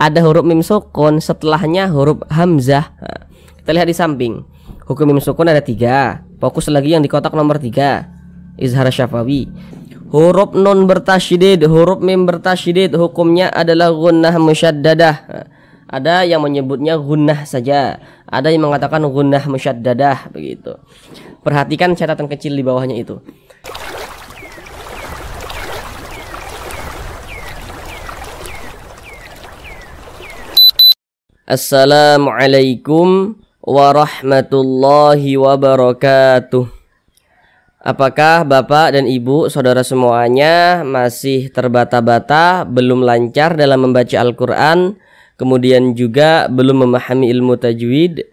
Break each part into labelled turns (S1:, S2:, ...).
S1: ada huruf mim sukun, setelahnya huruf hamzah. Nah, kita lihat di samping. Hukum mim sukun ada 3. Fokus lagi yang di kotak nomor 3. Izhar syafawi. Huruf nun bertasydid, huruf mim bertasydid, hukumnya adalah gunnah musyaddadah. Nah, ada yang menyebutnya gunnah saja, ada yang mengatakan gunnah musyaddadah, begitu. Perhatikan catatan kecil di bawahnya itu. Assalamualaikum warahmatullahi wabarakatuh. Apakah Bapak dan Ibu, saudara semuanya masih terbata-bata, belum lancar dalam membaca Al-Quran, kemudian juga belum memahami ilmu tajwid?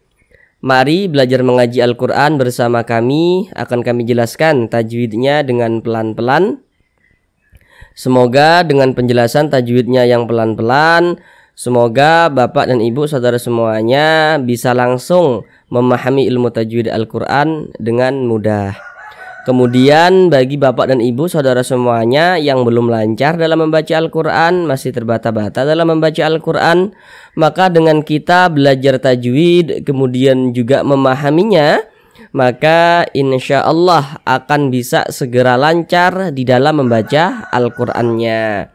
S1: Mari belajar mengaji Al-Quran bersama kami. Akan kami jelaskan tajwidnya dengan pelan-pelan. Semoga dengan penjelasan tajwidnya yang pelan-pelan, semoga Bapak dan Ibu saudara semuanya bisa langsung memahami ilmu tajwid Al-Quran dengan mudah. Kemudian bagi Bapak dan Ibu saudara semuanya yang belum lancar dalam membaca Al-Quran, masih terbata-bata dalam membaca Al-Quran, maka dengan kita belajar tajwid kemudian juga memahaminya, maka insya Allah akan bisa segera lancar di dalam membaca Al-Qurannya.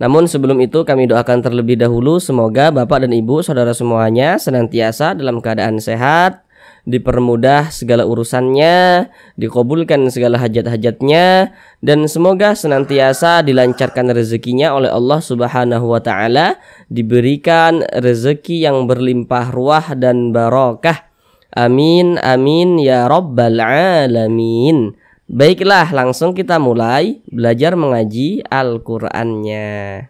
S1: Namun sebelum itu kami doakan terlebih dahulu semoga Bapak dan Ibu saudara semuanya senantiasa dalam keadaan sehat, dipermudah segala urusannya, dikabulkan segala hajat-hajatnya, dan semoga senantiasa dilancarkan rezekinya oleh Allah Subhanahu wa Ta'ala, diberikan rezeki yang berlimpah ruah dan barakah. Amin amin ya rabbal alamin. Baiklah, langsung kita mulai belajar mengaji Al-Qur'annya.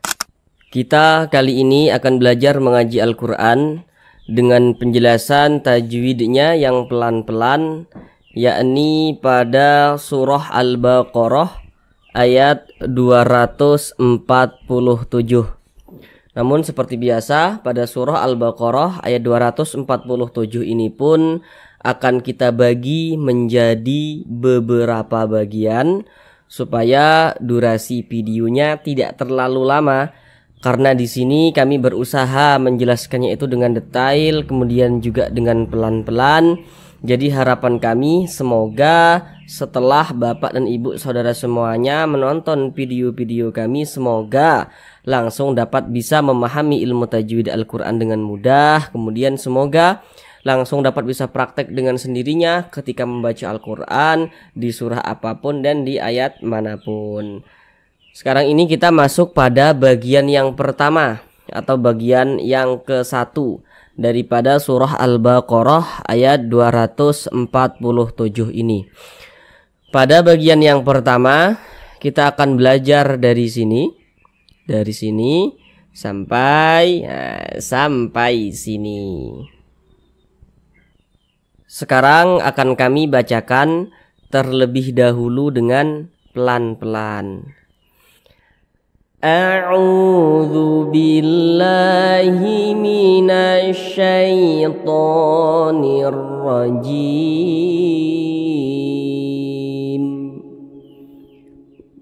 S1: Kita kali ini akan belajar mengaji Al-Qur'an dengan penjelasan tajwidnya yang pelan-pelan, yakni pada surah Al-Baqarah ayat 247. Namun seperti biasa pada surah Al-Baqarah ayat 247 ini pun akan kita bagi menjadi beberapa bagian supaya durasi videonya tidak terlalu lama. Karena di sini kami berusaha menjelaskannya itu dengan detail, kemudian juga dengan pelan-pelan. Jadi harapan kami semoga setelah Bapak dan Ibu saudara semuanya menonton video-video kami, semoga langsung dapat bisa memahami ilmu tajwid Al-Quran dengan mudah. Kemudian semoga langsung dapat bisa praktek dengan sendirinya ketika membaca Al-Quran di surah apapun dan di ayat manapun. Sekarang ini kita masuk pada bagian yang pertama atau bagian yang ke-1 daripada surah Al-Baqarah ayat 247 ini. Pada bagian yang pertama kita akan belajar dari sini sampai sini. Sekarang akan kami bacakan terlebih dahulu dengan pelan-pelan. A'udzu billahi minasy syaithanir rajim.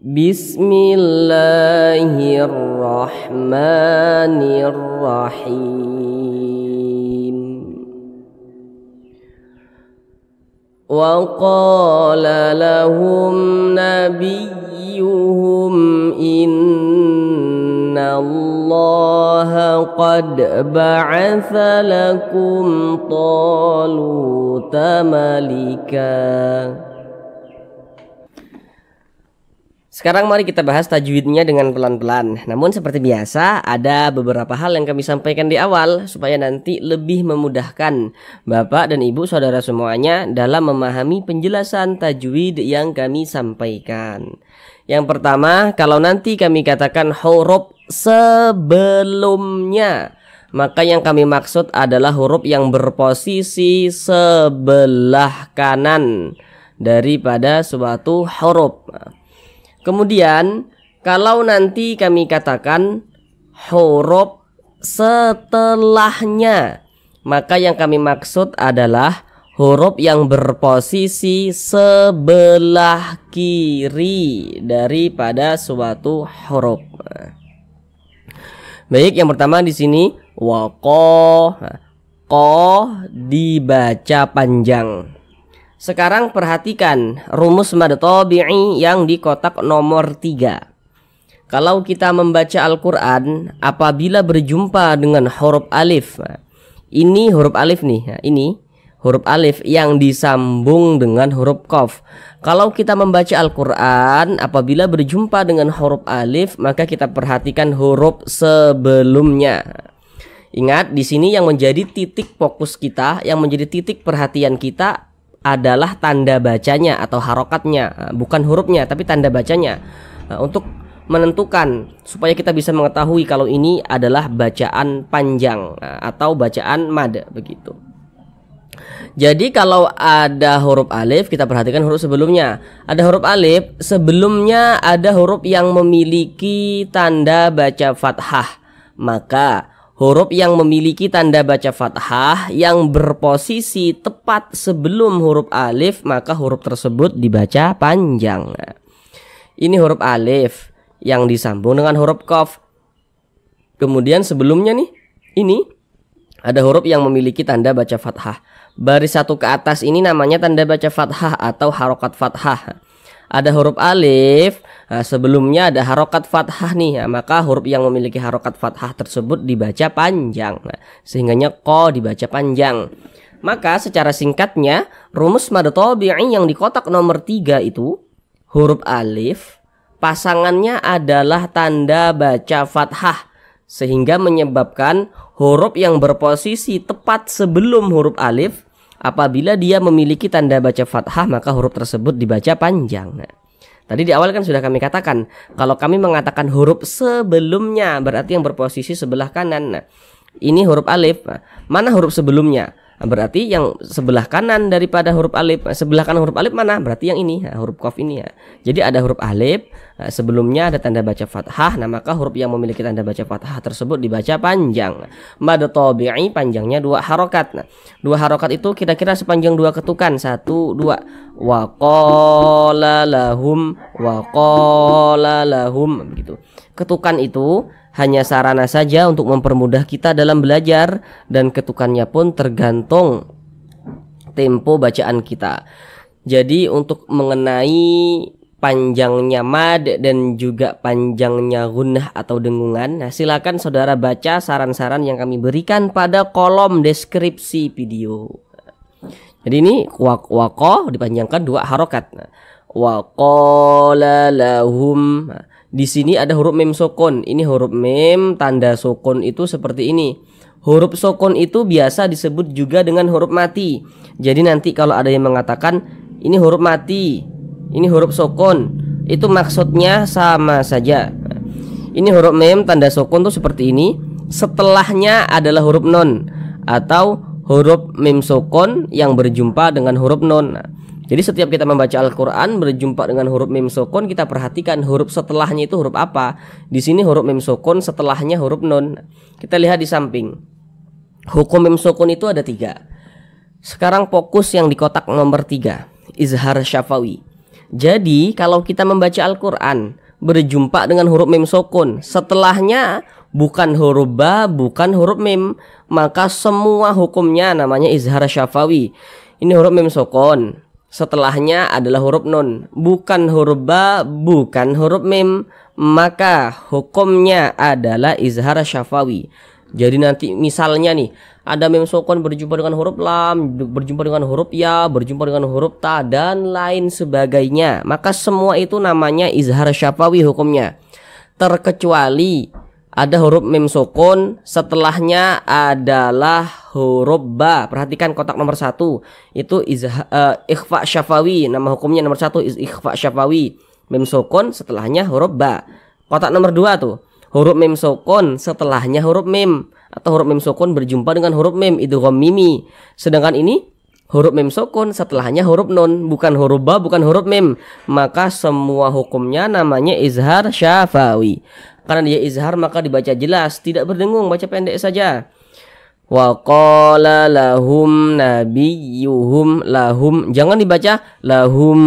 S1: Bismillahirrahmanirrahim. Wa qala lahum nabiyyuhum innallaha qad ba'atha lakum taluta malika. Sekarang mari kita bahas tajwidnya dengan pelan-pelan. Namun seperti biasa ada beberapa hal yang kami sampaikan di awal supaya nanti lebih memudahkan Bapak dan Ibu saudara semuanya dalam memahami penjelasan tajwid yang kami sampaikan. Yang pertama, kalau nanti kami katakan huruf sebelumnya, maka yang kami maksud adalah huruf yang berposisi sebelah kanan daripada suatu huruf. Kemudian kalau nanti kami katakan huruf setelahnya, maka yang kami maksud adalah huruf yang berposisi sebelah kiri daripada suatu huruf. Baik, yang pertama di sini waqo. Ko dibaca panjang. Sekarang perhatikan rumus mad tabi'i yang di kotak nomor 3. Kalau kita membaca Al-Quran apabila berjumpa dengan huruf alif, ini huruf alif nih, ini huruf alif yang disambung dengan huruf qaf. Kalau kita membaca Al-Quran apabila berjumpa dengan huruf alif, maka kita perhatikan huruf sebelumnya. Ingat, di sini yang menjadi titik fokus kita, yang menjadi titik perhatian kita adalah tanda bacanya atau harokatnya, bukan hurufnya tapi tanda bacanya. Untuk menentukan supaya kita bisa mengetahui kalau ini adalah bacaan panjang atau bacaan mad begitu. Jadi kalau ada huruf alif, kita perhatikan huruf sebelumnya. Ada huruf alif, sebelumnya ada huruf yang memiliki tanda baca fathah. Maka huruf yang memiliki tanda baca fathah yang berposisi tepat sebelum huruf alif, maka huruf tersebut dibaca panjang. Ini huruf alif yang disambung dengan huruf qaf. Kemudian sebelumnya nih, ini ada huruf yang memiliki tanda baca fathah. Baris satu ke atas ini namanya tanda baca fathah atau harokat fathah. Ada huruf alif, sebelumnya ada harokat fathah nih, maka huruf yang memiliki harokat fathah tersebut dibaca panjang. Sehingganya ko dibaca panjang. Maka secara singkatnya rumus mad tabi'i yang di kotak nomor 3 itu huruf alif pasangannya adalah tanda baca fathah, sehingga menyebabkan huruf yang berposisi tepat sebelum huruf alif apabila dia memiliki tanda baca fathah, maka huruf tersebut dibaca panjang. Tadi di awal kan sudah kami katakan, kalau kami mengatakan huruf sebelumnya berarti yang berposisi sebelah kanan. Ini huruf alif, mana huruf sebelumnya? Berarti yang sebelah kanan daripada huruf alif. Sebelah kanan huruf alif mana? Berarti yang ini, huruf qaf ini ya. Jadi ada huruf alif, sebelumnya ada tanda baca fathah, nah maka huruf yang memiliki tanda baca fathah tersebut dibaca panjang. Mad tabi'i panjangnya 2 harokat. Nah, 2 harokat itu kira-kira sepanjang 2 ketukan. 1, 2. Wa qala lahum begitu. Ketukan itu hanya sarana saja untuk mempermudah kita dalam belajar, dan ketukannya pun tergantung tempo bacaan kita. Jadi untuk mengenai panjangnya mad dan juga panjangnya gunnah atau dengungan, nah silakan saudara baca saran-saran yang kami berikan pada kolom deskripsi video. Jadi ini waqo dipanjangkan 2 harokat. Waqala lahum. Di sini ada huruf mim sukun. Ini huruf mim, tanda sukun itu seperti ini. Huruf sukun itu biasa disebut juga dengan huruf mati. Jadi nanti kalau ada yang mengatakan ini huruf mati, ini huruf sukun, itu maksudnya sama saja. Ini huruf mim, tanda sukun itu seperti ini. Setelahnya adalah huruf nun atau huruf mim sukun yang berjumpa dengan huruf nun. Jadi setiap kita membaca Al-Quran berjumpa dengan huruf mim sukun, kita perhatikan huruf setelahnya itu huruf apa. Di sini huruf mim sukun, setelahnya huruf nun. Kita lihat di samping. Hukum mim sukun itu ada 3. Sekarang fokus yang di kotak nomor 3, izhar syafawi. Jadi kalau kita membaca Al-Quran berjumpa dengan huruf mim sukun, setelahnya bukan huruf ba, bukan huruf mim, maka semua hukumnya namanya izhar syafawi. Ini huruf mim sukun, setelahnya adalah huruf nun, bukan huruf ba, bukan huruf mim, maka hukumnya adalah izhar syafawi. Jadi nanti misalnya nih, ada mim sukun berjumpa dengan huruf lam, berjumpa dengan huruf ya, berjumpa dengan huruf ta, dan lain sebagainya, maka semua itu namanya izhar syafawi hukumnya. Terkecuali ada huruf mim sukun, setelahnya adalah huruf ba. Perhatikan kotak nomor 1, itu ikhfa syafawi. Nama hukumnya nomor 1 ikhfa syafawi. Mim sukun, setelahnya huruf ba. Kotak nomor 2 tuh, huruf mim sukun, setelahnya huruf mim, atau huruf mim sukun berjumpa dengan huruf mim, idgham mimi. Sedangkan ini huruf mim sukun, setelahnya huruf nun, bukan huruf ba, bukan huruf mim, maka semua hukumnya namanya izhar syafawi. Karena dia izhar maka dibaca jelas, tidak berdengung, baca pendek saja. Wa qala lahum nabiyuhum, lahum jangan dibaca lahum.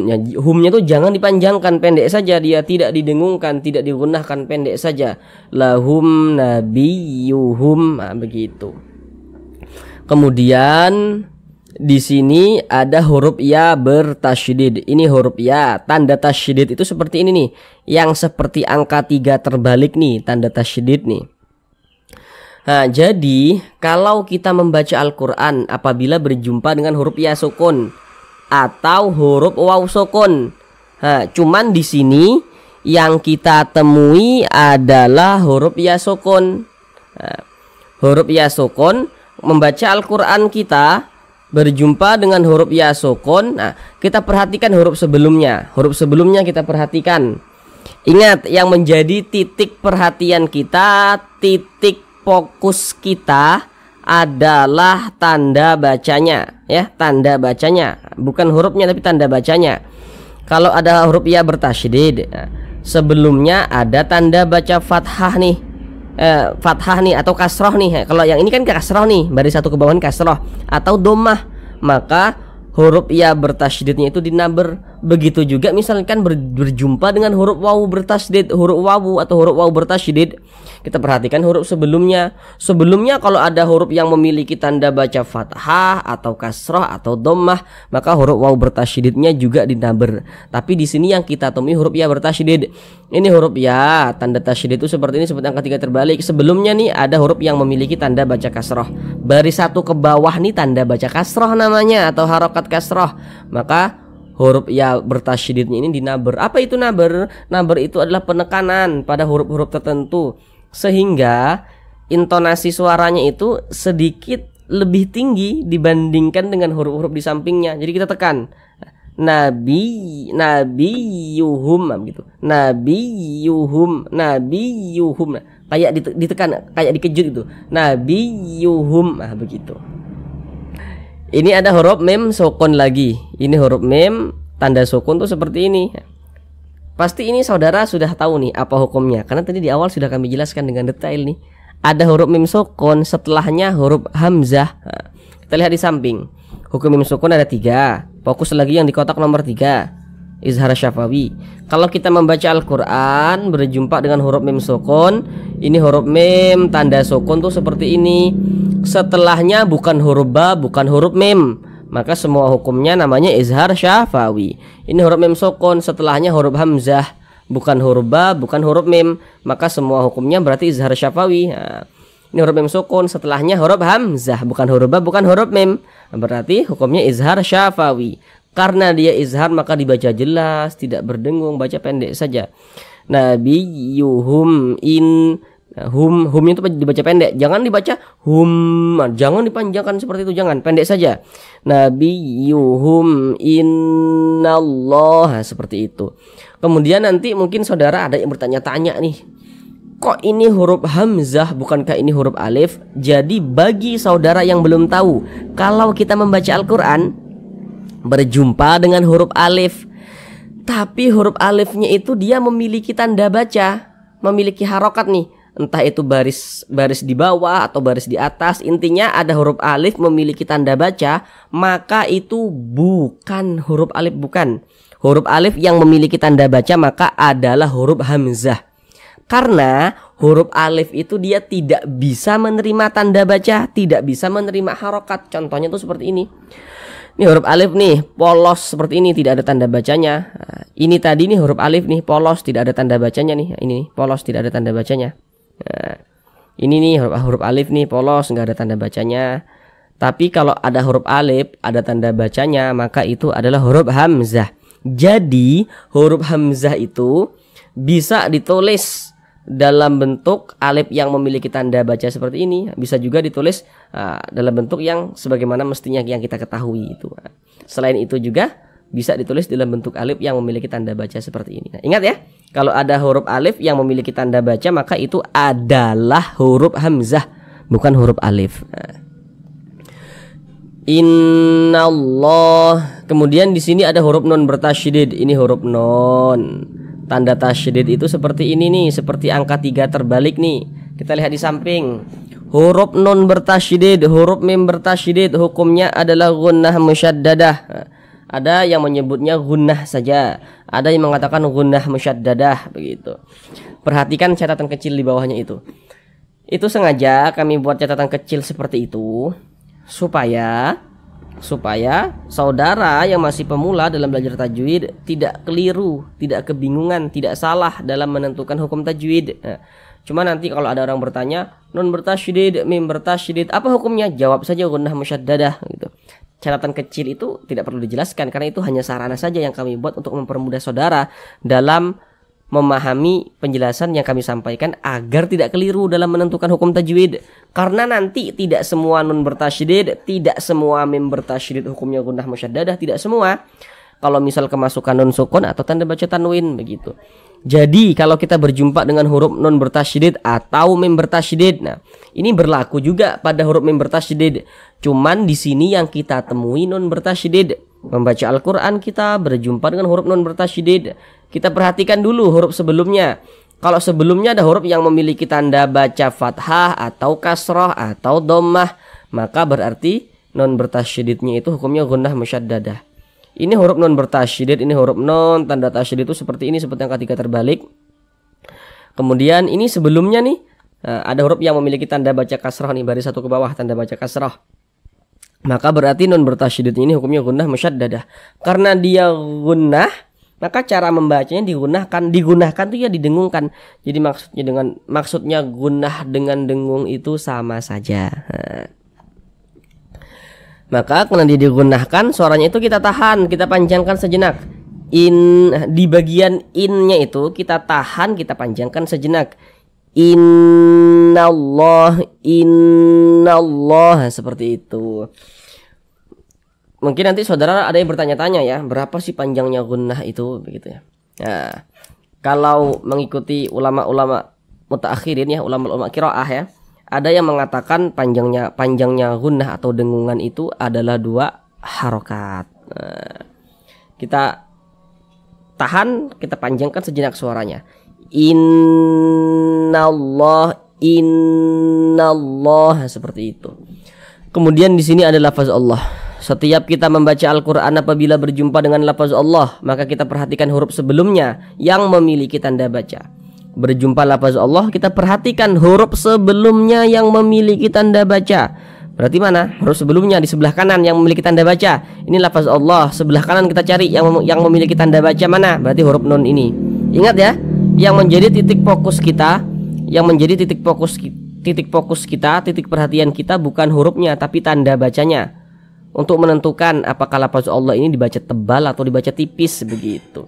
S1: Ya, humnya tuh jangan dipanjangkan, pendek saja, dia tidak didengungkan, tidak digunakan, pendek saja. Lahum nabiyuhum, nah, begitu. Kemudian di sini ada huruf ya bertasydid. Ini huruf ya, tanda tasydid itu seperti ini nih, yang seperti angka 3 terbalik nih, tanda tasydid nih. Nah, jadi kalau kita membaca Al-Quran apabila berjumpa dengan huruf ya sukun atau huruf waw sukun, nah, cuman di sini yang kita temui adalah huruf ya sukun. Nah, huruf ya sukun, membaca Al-Quran kita berjumpa dengan huruf ya sukun. Nah, kita perhatikan huruf sebelumnya. Huruf sebelumnya kita perhatikan. Ingat, yang menjadi titik perhatian kita, titik fokus kita adalah tanda bacanya, ya, tanda bacanya, bukan hurufnya tapi tanda bacanya. Kalau ada huruf ya bertasydid, sebelumnya ada tanda baca fathah nih, fathah nih atau kasroh nih. Kalau yang ini kan kasroh nih, baris satu ke bawah kasroh atau domah, maka huruf ya bertasydidnya itu dinaber. Begitu juga misalkan berjumpa dengan huruf wawu bertasydid, huruf wawu atau huruf wawu bertasydid, kita perhatikan huruf sebelumnya. Sebelumnya kalau ada huruf yang memiliki tanda baca fathah atau kasroh atau dhammah, maka huruf wawu bertasydidnya juga dinaber. Tapi di sini yang kita temui huruf ya bertasydid. Ini huruf ya, tanda tasydid itu seperti ini, seperti angka 3 terbalik. Sebelumnya nih ada huruf yang memiliki tanda baca kasroh. Baris satu ke bawah nih tanda baca kasroh namanya atau harokat kasroh. Maka huruf ya bertasydidnya ini dinaber. Apa itu naber? Naber itu adalah penekanan pada huruf-huruf tertentu, sehingga intonasi suaranya itu sedikit lebih tinggi dibandingkan dengan huruf-huruf di sampingnya. Jadi kita tekan nabiyuhum gitu. Nabiyuhum. Kayak ditekan, kayak dikejut itu. Nabiyuhum. Nah, begitu. Ini ada huruf mem sukun lagi. Ini huruf mem tanda sukun tuh seperti ini. Pasti ini saudara sudah tahu nih apa hukumnya, karena tadi di awal sudah kami jelaskan dengan detail nih. Ada huruf mim sukun, setelahnya huruf hamzah. Nah, kita lihat di samping. Hukum mim sukun ada 3. Fokus lagi yang di kotak nomor 3, izhar syafawi. Kalau kita membaca Al-Quran berjumpa dengan huruf mim sukun, ini huruf mim tanda sukun tuh seperti ini. Setelahnya bukan huruf ba, bukan huruf mim, maka semua hukumnya namanya izhar syafawi. Ini huruf mim sukun, setelahnya huruf hamzah, bukan huruf ba, bukan huruf mim, maka semua hukumnya berarti izhar syafawi. Nah, ini huruf mim sukun, setelahnya huruf hamzah, bukan huruf ba, bukan huruf mim, berarti hukumnya izhar syafawi. Karena dia izhar maka dibaca jelas, tidak berdengung, baca pendek saja. Nabiyuhum in. Nah, humnya itu dibaca pendek, jangan dibaca hum, jangan dipanjangkan seperti itu, jangan, pendek saja. Nabiyuhum innallah, seperti itu. Kemudian nanti mungkin saudara ada yang bertanya-tanya nih, kok ini huruf hamzah, bukankah ini huruf alif? Jadi bagi saudara yang belum tahu, kalau kita membaca Al-Quran berjumpa dengan huruf alif, tapi huruf alifnya itu dia memiliki tanda baca, memiliki harokat nih, entah itu baris di bawah atau baris di atas, intinya ada huruf alif memiliki tanda baca, maka itu bukan huruf alif, bukan huruf alif yang memiliki tanda baca, maka adalah huruf hamzah. Karena huruf alif itu dia tidak bisa menerima tanda baca, tidak bisa menerima harokat. Contohnya tuh seperti ini. Ini huruf alif nih, polos seperti ini, tidak ada tanda bacanya. Nah, ini tadi nih huruf alif nih, polos, tidak ada tanda bacanya nih. Ini polos, tidak ada tanda bacanya. Nah, ini nih huruf alif nih, polos, nggak ada tanda bacanya. Tapi kalau ada huruf alif, ada tanda bacanya, maka itu adalah huruf hamzah. Jadi huruf hamzah itu bisa ditulis dalam bentuk alif yang memiliki tanda baca seperti ini, bisa juga ditulis dalam bentuk yang sebagaimana mestinya yang kita ketahui itu. Selain itu juga bisa ditulis dalam bentuk alif yang memiliki tanda baca seperti ini. Nah, ingat ya, kalau ada huruf alif yang memiliki tanda baca, maka itu adalah huruf hamzah, bukan huruf alif. Nah, innallah. Kemudian di sini ada huruf nun bertasydid. Ini huruf nun. Tanda tasydid itu seperti ini nih, seperti angka 3 terbalik nih. Kita lihat di samping. huruf nun bertasydid, huruf mim bertasydid hukumnya adalah gunnah musyaddadah. Ada yang menyebutnya gunnah saja, ada yang mengatakan gunnah musyaddadah begitu. Perhatikan catatan kecil di bawahnya itu. Itu sengaja kami buat catatan kecil seperti itu supaya saudara yang masih pemula dalam belajar tajwid tidak keliru, tidak kebingungan, tidak salah dalam menentukan hukum tajwid. Cuma nanti kalau ada orang bertanya, nun bertasydid, mim bertasydid, apa hukumnya? Jawab saja gunnah musyaddadah gitu. Catatan kecil itu tidak perlu dijelaskan karena itu hanya sarana saja yang kami buat untuk mempermudah saudara dalam memahami penjelasan yang kami sampaikan agar tidak keliru dalam menentukan hukum tajwid. Karena nanti tidak semua nun bertasydid, tidak semua mim bertasydid hukumnya gunnah musyaddadah, tidak semua. Kalau misal kemasukan nun sukun atau tanda baca tanwin begitu. Jadi kalau kita berjumpa dengan huruf nun bertasydid atau mim bertasydid, nah ini berlaku juga pada huruf mim bertasydid. Cuman di sini yang kita temui nun bertasydid. Membaca Al-Quran kita berjumpa dengan huruf nun bertasydid. Kita perhatikan dulu huruf sebelumnya. Kalau sebelumnya ada huruf yang memiliki tanda baca fathah atau kasrah atau dhammah, maka berarti nun bertasydidnya itu hukumnya gunnah musyaddadah. Ini huruf nun bertasydid, ini huruf nun tanda tasydid itu seperti ini, seperti yang ketiga terbalik. Kemudian ini sebelumnya nih ada huruf yang memiliki tanda baca kasrah nih, baris satu ke bawah tanda baca kasrah. Maka berarti nun bertasydid ini hukumnya gunnah musyaddadah. Karena dia gunnah, maka cara membacanya digunakan tuh ya didengungkan. Jadi maksudnya gunnah dengan dengung itu sama saja. Maka karena dia digunakan, suaranya itu kita tahan, kita panjangkan sejenak. Di bagian innya itu kita tahan, kita panjangkan sejenak. Innallah seperti itu. Mungkin nanti saudara ada yang bertanya-tanya ya, berapa sih panjangnya gunnah itu begitu ya. Nah, kalau mengikuti ulama-ulama mutaakhirin ya, ulama-ulama qiraah ya, ada yang mengatakan panjangnya gunnah atau dengungan itu adalah 2 harokat. Nah, kita tahan, kita panjangkan sejenak suaranya. Innallah seperti itu. Kemudian di sini ada lafaz Allah. Setiap kita membaca Al-Quran apabila berjumpa dengan lafaz Allah, maka kita perhatikan huruf sebelumnya yang memiliki tanda baca. Berjumpa lafaz Allah, kita perhatikan huruf sebelumnya yang memiliki tanda baca. Berarti mana? Huruf sebelumnya di sebelah kanan yang memiliki tanda baca. Ini lafaz Allah. Sebelah kanan kita cari yang memiliki tanda baca mana? Berarti huruf nun ini. Ingat ya, yang menjadi titik fokus kita, titik perhatian kita bukan hurufnya tapi tanda bacanya. Untuk menentukan apakah lafaz Allah ini dibaca tebal atau dibaca tipis begitu.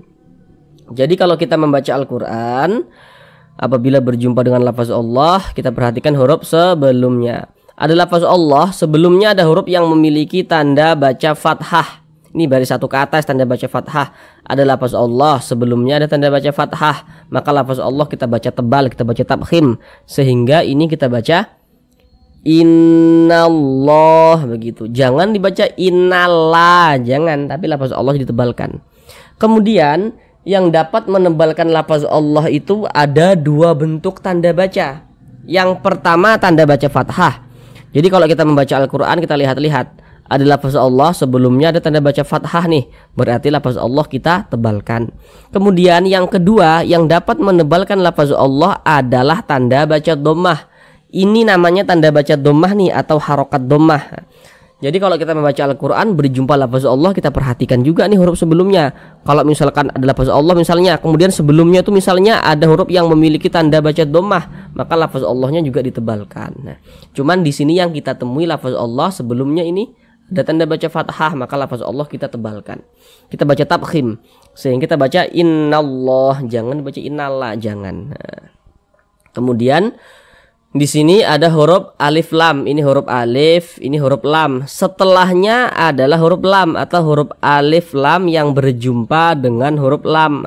S1: Jadi kalau kita membaca Al-Quran, apabila berjumpa dengan lafaz Allah, kita perhatikan huruf sebelumnya. Ada lafaz Allah, sebelumnya ada huruf yang memiliki tanda baca fathah. Ini baris satu ke atas tanda baca fathah. Ada lafaz Allah, sebelumnya ada tanda baca fathah. Maka lafaz Allah kita baca tebal, kita baca tabkhim. Sehingga ini kita baca Innallah begitu. Jangan dibaca innallah, jangan, tapi lafaz Allah ditebalkan. Kemudian yang dapat menebalkan lafaz Allah itu ada 2 bentuk tanda baca. Yang pertama tanda baca fathah. Jadi kalau kita membaca Al-Quran, kita lihat-lihat ada lafaz Allah, sebelumnya ada tanda baca fathah nih, berarti lafaz Allah kita tebalkan. Kemudian yang kedua yang dapat menebalkan lafaz Allah adalah tanda baca dhammah. Ini namanya tanda baca dhammah nih atau harokat dhammah. Jadi kalau kita membaca Al-Quran berjumpa lafaz Allah, kita perhatikan juga nih huruf sebelumnya. Kalau misalkan ada lafaz Allah misalnya, kemudian sebelumnya itu misalnya ada huruf yang memiliki tanda baca dhammah, maka lafaz Allahnya juga ditebalkan. Nah, cuman di sini yang kita temui lafaz Allah sebelumnya ini ada tanda baca fathah, maka lafaz Allah kita tebalkan. Kita baca tabkhim, sehingga kita baca innallah, jangan baca innallah, jangan. Nah, kemudian di sini ada huruf alif lam. Ini huruf alif, ini huruf lam. Setelahnya adalah huruf lam atau huruf alif lam yang berjumpa dengan huruf lam.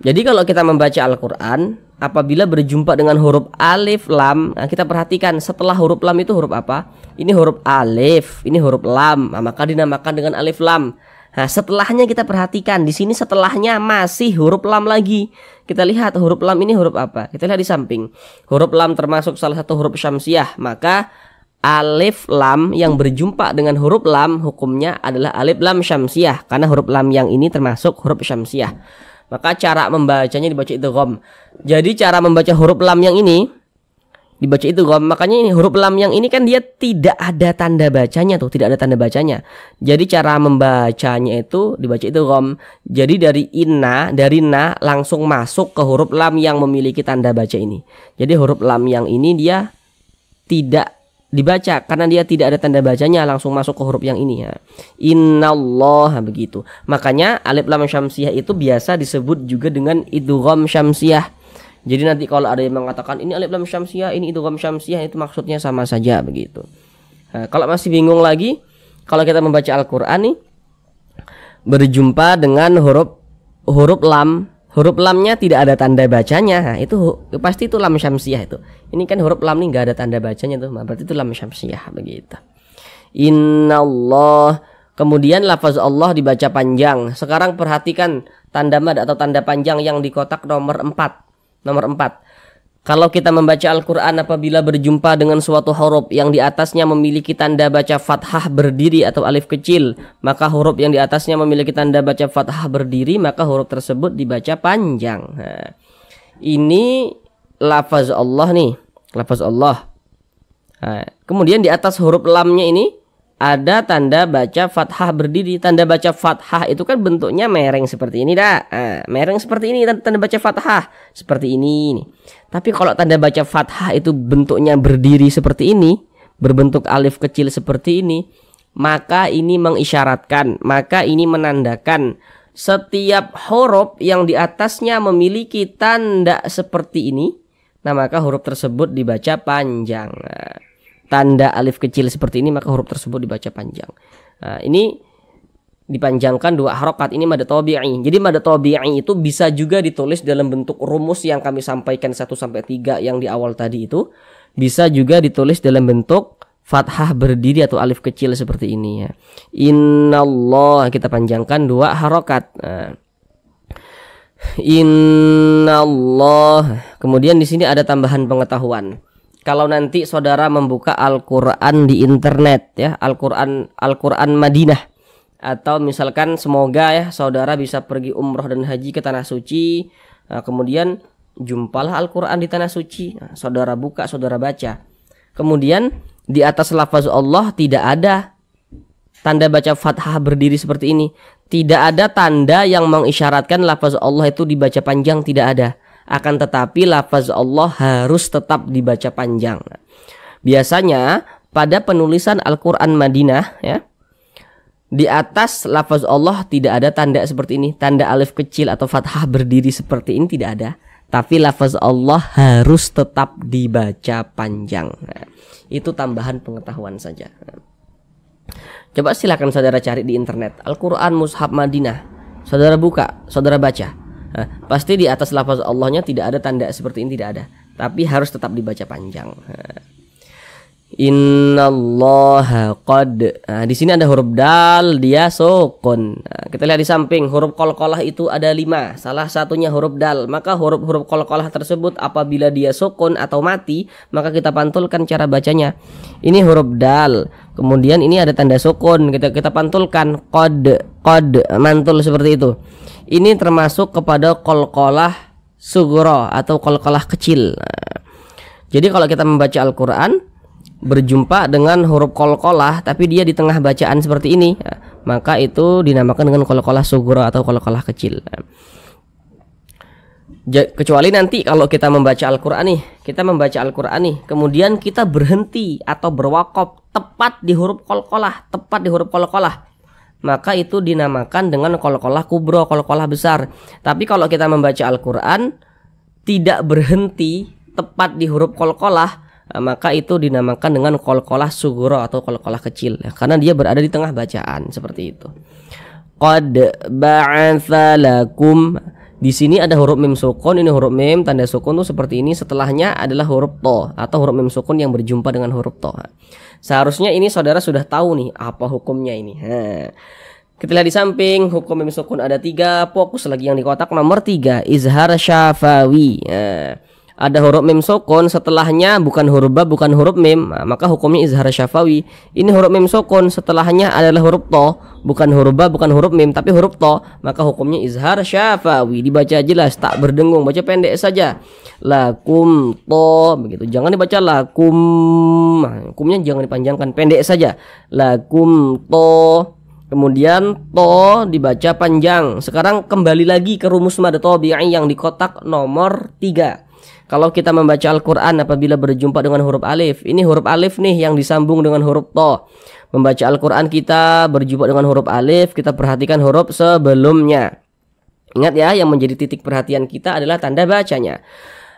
S1: Jadi kalau kita membaca Al-Quran, apabila berjumpa dengan huruf alif lam, kita perhatikan setelah huruf lam itu huruf apa? Ini huruf alif, ini huruf lam. Maka dinamakan dengan alif lam. Nah, setelahnya kita perhatikan, di sini setelahnya masih huruf lam lagi. Kita lihat huruf lam ini huruf apa? Kita lihat di samping. Huruf lam termasuk salah satu huruf syamsiah, maka alif lam yang berjumpa dengan huruf lam hukumnya adalah alif lam syamsiah, karena huruf lam yang ini termasuk huruf syamsiah. Maka cara membacanya dibaca idgham. Jadi cara membaca huruf lam yang ini dibaca idgham. Makanya ini huruf lam yang ini kan dia tidak ada tanda bacanya tuh, tidak ada tanda bacanya. Jadi cara membacanya itu dibaca idgham. Jadi dari na langsung masuk ke huruf lam yang memiliki tanda baca ini. Jadi huruf lam yang ini dia tidak dibaca karena dia tidak ada tanda bacanya, langsung masuk ke huruf yang ini ya. Innallah, begitu. Makanya alif lam syamsiah itu biasa disebut juga dengan idgham syamsiah. Jadi nanti kalau ada yang mengatakan ini alif lam syamsiah, ini idgham syamsiah, itu maksudnya sama saja begitu. Nah, kalau masih bingung lagi, kalau kita membaca Al-Qur'an nih berjumpa dengan huruf lam, huruf lamnya tidak ada tanda bacanya, nah, itu pasti itu lam syamsiah itu. Ini kan huruf lam nih nggak ada tanda bacanya tuh, berarti itu lam syamsiah begitu. Innallah. Kemudian lafaz Allah dibaca panjang. Sekarang perhatikan tanda mad atau tanda panjang yang di kotak nomor 4. Nomor 4. Kalau kita membaca Al-Quran apabila berjumpa dengan suatu huruf yang di atasnya memiliki tanda baca fathah berdiri atau alif kecil, maka huruf yang di atasnya memiliki tanda baca fathah berdiri, maka huruf tersebut dibaca panjang. Nah, ini lafaz Allah nih, lafaz Allah. Nah, kemudian di atas huruf lamnya ini ada tanda baca fathah berdiri. Tanda baca fathah itu kan bentuknya mereng seperti ini dah. Nah, mereng seperti ini tanda baca fathah seperti ini nih. Tapi kalau tanda baca fathah itu bentuknya berdiri seperti ini, berbentuk alif kecil seperti ini, maka ini mengisyaratkan, maka ini menandakan setiap huruf yang di atasnya memiliki tanda seperti ini, nah maka huruf tersebut dibaca panjang. Nah, tanda alif kecil seperti ini maka huruf tersebut dibaca panjang. Nah, ini dipanjangkan 2 harokat, ini mad tabi'i. Jadi mad tabi'i itu bisa juga ditulis dalam bentuk rumus yang kami sampaikan 1-3 yang di awal tadi itu, bisa juga ditulis dalam bentuk fathah berdiri atau alif kecil seperti ini ya. Innallah, kita panjangkan 2 harokat. Nah, innallah. Kemudian di sini ada tambahan pengetahuan. Kalau nanti saudara membuka Al-Qur'an di internet ya, Al-Qur'an Madinah, atau misalkan semoga ya saudara bisa pergi umroh dan haji ke tanah suci, nah, kemudian jumpalah Al-Qur'an di tanah suci, nah, saudara buka, saudara baca. Kemudian di atas lafaz Allah tidak ada tanda baca fathah berdiri seperti ini, tidak ada tanda yang mengisyaratkan lafaz Allah itu dibaca panjang, tidak ada. Akan tetapi lafaz Allah harus tetap dibaca panjang. Biasanya pada penulisan Al-Qur'an Madinah ya, di atas lafaz Allah tidak ada tanda seperti ini, tanda alif kecil atau fathah berdiri seperti ini tidak ada. Tapi lafaz Allah harus tetap dibaca panjang. Nah, itu tambahan pengetahuan saja. Coba silakan saudara cari di internet Al-Qur'an Mushaf Madinah. Saudara buka, saudara baca. Nah, pasti di atas lafaz Allahnya tidak ada tanda seperti ini, tidak ada. Tapi harus tetap dibaca panjang. Nah, innallaha qad. Nah, di sini ada huruf dal, dia sukun. Nah, kita lihat di samping huruf qalqalah itu ada 5. Salah satunya huruf dal. Maka huruf-huruf qalqalah tersebut apabila dia sukun atau mati, maka kita pantulkan cara bacanya. Ini huruf dal. Kemudian ini ada tanda sukun, kita pantulkan qad, mantul seperti itu. Ini termasuk kepada qalqalah sughra atau qalqalah kecil. Nah, jadi kalau kita membaca Al-Qur'an berjumpa dengan huruf qalqalah tapi dia di tengah bacaan seperti ini, nah, maka itu dinamakan dengan qalqalah sughra atau qalqalah kecil. Nah, kecuali nanti kalau kita membaca Al-Qur'an nih, kemudian kita berhenti atau berwakaf tepat di huruf qalqalah, maka itu dinamakan dengan qalqalah kubra, qalqalah besar. Tapi kalau kita membaca Al-Qur'an tidak berhenti tepat di huruf qalqalah, maka itu dinamakan dengan qalqalah sughra atau qalqalah kecil ya, karena dia berada di tengah bacaan seperti itu. Qad ba'atsa lakum. Di sini ada huruf mim sukun, ini huruf mim tanda sukun tuh seperti ini, setelahnya adalah huruf to atau huruf mim sukun yang berjumpa dengan huruf to. Seharusnya ini saudara sudah tahu nih apa hukumnya ini. Kita lihat di samping, hukum mim sukun ada 3. Fokus lagi yang di kotak nomor 3, izhar syafawi. Ada huruf mim sukun, setelahnya bukan huruf ba, bukan huruf mim, maka hukumnya izhar syafawi. Ini huruf mim sukun, setelahnya adalah huruf to, bukan huruf ba, bukan huruf mim, tapi huruf to, maka hukumnya izhar syafawi. Dibaca jelas, tak berdengung, baca pendek saja. Lakum to, begitu. Jangan dibaca lakum, hukumnya jangan dipanjangkan, pendek saja. Lakum to. Kemudian to dibaca panjang. Sekarang kembali lagi ke rumus mad tabi'i yang di kotak nomor 3. Kalau kita membaca Al-Quran apabila berjumpa dengan huruf alif, ini huruf alif nih yang disambung dengan huruf to. Membaca Al-Quran kita berjumpa dengan huruf alif, kita perhatikan huruf sebelumnya. Ingat ya, yang menjadi titik perhatian kita adalah tanda bacanya.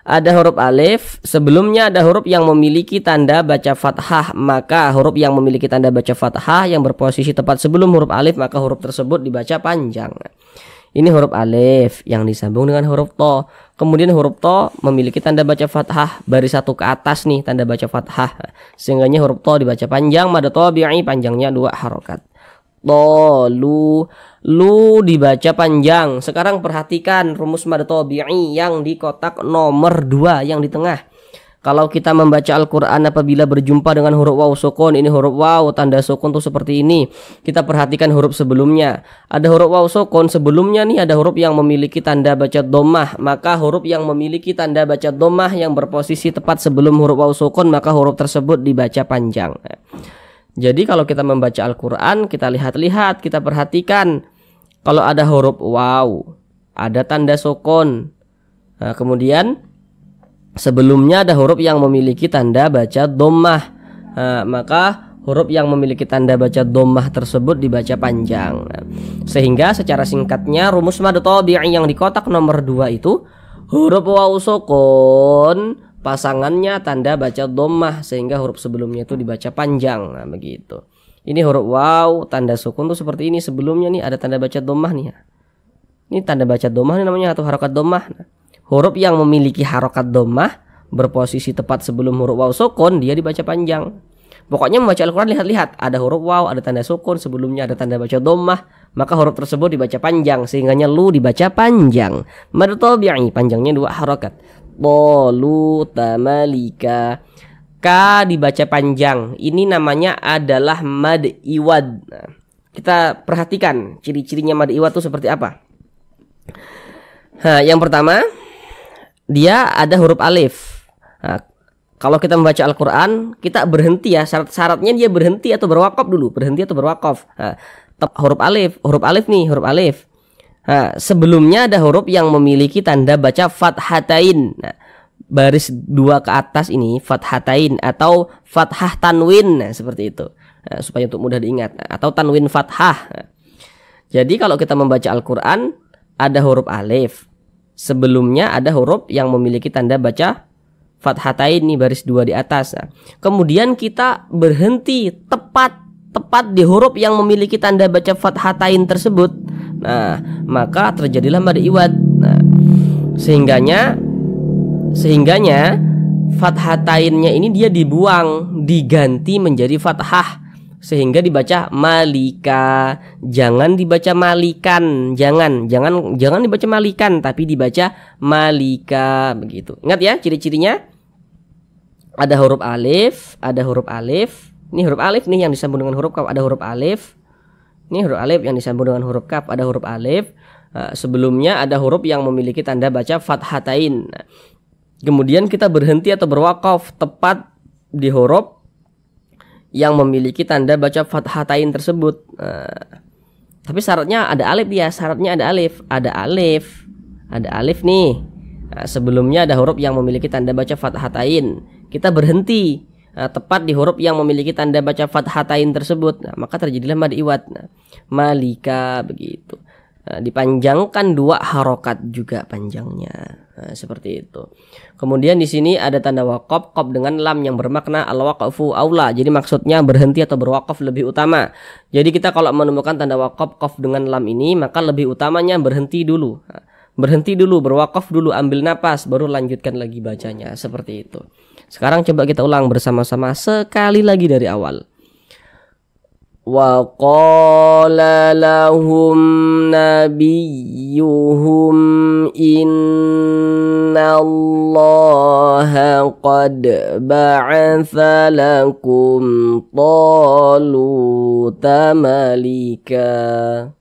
S1: Ada huruf alif, sebelumnya ada huruf yang memiliki tanda baca fathah, maka huruf yang memiliki tanda baca fathah yang berposisi tepat sebelum huruf alif, maka huruf tersebut dibaca panjang. Ini huruf alif yang disambung dengan huruf to. Kemudian huruf to memiliki tanda baca fathah, baris 1 ke atas nih tanda baca fathah. Sehingga huruf to dibaca panjang, mad tabi'i panjangnya 2 harokat. To, lu dibaca panjang. Sekarang perhatikan rumus mad tabi'i yang di kotak nomor 2 yang di tengah. Kalau kita membaca Al-Quran apabila berjumpa dengan huruf waw sukun, ini huruf waw, tanda sukun tuh seperti ini. Kita perhatikan huruf sebelumnya. Ada huruf waw sukun, sebelumnya nih ada huruf yang memiliki tanda baca dhammah. Maka huruf yang memiliki tanda baca dhammah yang berposisi tepat sebelum huruf waw sukun, maka huruf tersebut dibaca panjang. Jadi kalau kita membaca Al-Quran, kita lihat-lihat, kita perhatikan. Kalau ada huruf waw, ada tanda sukun. Nah, kemudian sebelumnya ada huruf yang memiliki tanda baca dhammah, maka huruf yang memiliki tanda baca dhammah tersebut dibaca panjang. Sehingga secara singkatnya rumus mad tabi'i yang di kotak nomor 2 itu huruf waw sukun pasangannya tanda baca dhammah, sehingga huruf sebelumnya itu dibaca panjang. Nah, begitu. Ini huruf waw tanda sukun tuh seperti ini, sebelumnya nih ada tanda baca dhammah nih. Ini tanda baca dhammah nih namanya, atau harokat dhammah. Huruf yang memiliki harokat dhammah berposisi tepat sebelum huruf waw sukun, dia dibaca panjang. Pokoknya membaca Al-Quran lihat-lihat, ada huruf waw, ada tanda sukun, sebelumnya ada tanda baca dhammah, maka huruf tersebut dibaca panjang, sehingga lu dibaca panjang. Mad tabi'i panjangnya 2 harokat. Tolu tamalika. Ka dibaca panjang. Ini namanya adalah mad iwad. Nah, kita perhatikan ciri-cirinya mad iwad itu seperti apa. Yang pertama, dia ada huruf alif. Nah, kalau kita membaca Al-Quran, kita berhenti ya. Syaratnya dia berhenti atau berwakaf dulu. Berhenti atau berwakaf. Nah, huruf alif nih, huruf alif. Nah, sebelumnya ada huruf yang memiliki tanda baca fathatain. Nah, baris 2 ke atas ini fathatain atau fathah tanwin. Nah, seperti itu. Nah, supaya untuk mudah diingat. Nah, atau tanwin fathah. Nah, jadi kalau kita membaca Al-Quran, ada huruf alif. Sebelumnya ada huruf yang memiliki tanda baca fathatain nih, baris 2 di atas. Nah, kemudian kita berhenti tepat di huruf yang memiliki tanda baca fathatain tersebut. Nah, maka terjadilah mad iwad. Nah, sehingganya fathatainnya ini dia dibuang, diganti menjadi fathah, sehingga dibaca malika. Jangan dibaca malikan, jangan dibaca malikan, tapi dibaca malika, begitu. Ingat ya ciri-cirinya. Ada huruf alif, Ini huruf alif nih yang disambung dengan huruf kaf, ada huruf alif. Ini huruf alif yang disambung dengan huruf kaf, ada huruf alif. Sebelumnya ada huruf yang memiliki tanda baca fathatain. Kemudian kita berhenti atau berwakaf tepat di huruf yang memiliki tanda baca fathatain tersebut. Tapi syaratnya ada alif dia, ada alif nih. Sebelumnya ada huruf yang memiliki tanda baca fathatain. Kita berhenti tepat di huruf yang memiliki tanda baca fathatain tersebut. Maka terjadilah mad iwad. Malika, begitu. Dipanjangkan 2 harokat juga panjangnya. Seperti itu. Kemudian di sini ada tanda waqaf, qaf dengan lam yang bermakna al-waqfu aula. Jadi maksudnya berhenti atau berwakaf lebih utama. Jadi kita kalau menemukan tanda waqaf, qaf dengan lam ini, maka lebih utamanya berhenti dulu. Berwakaf dulu, ambil napas, baru lanjutkan lagi bacanya. Seperti itu. Sekarang coba kita ulang bersama-sama sekali lagi dari awal. Wa qala lahum nabiyuhum inna Allaha qad ba'atha lakum Taluta malika.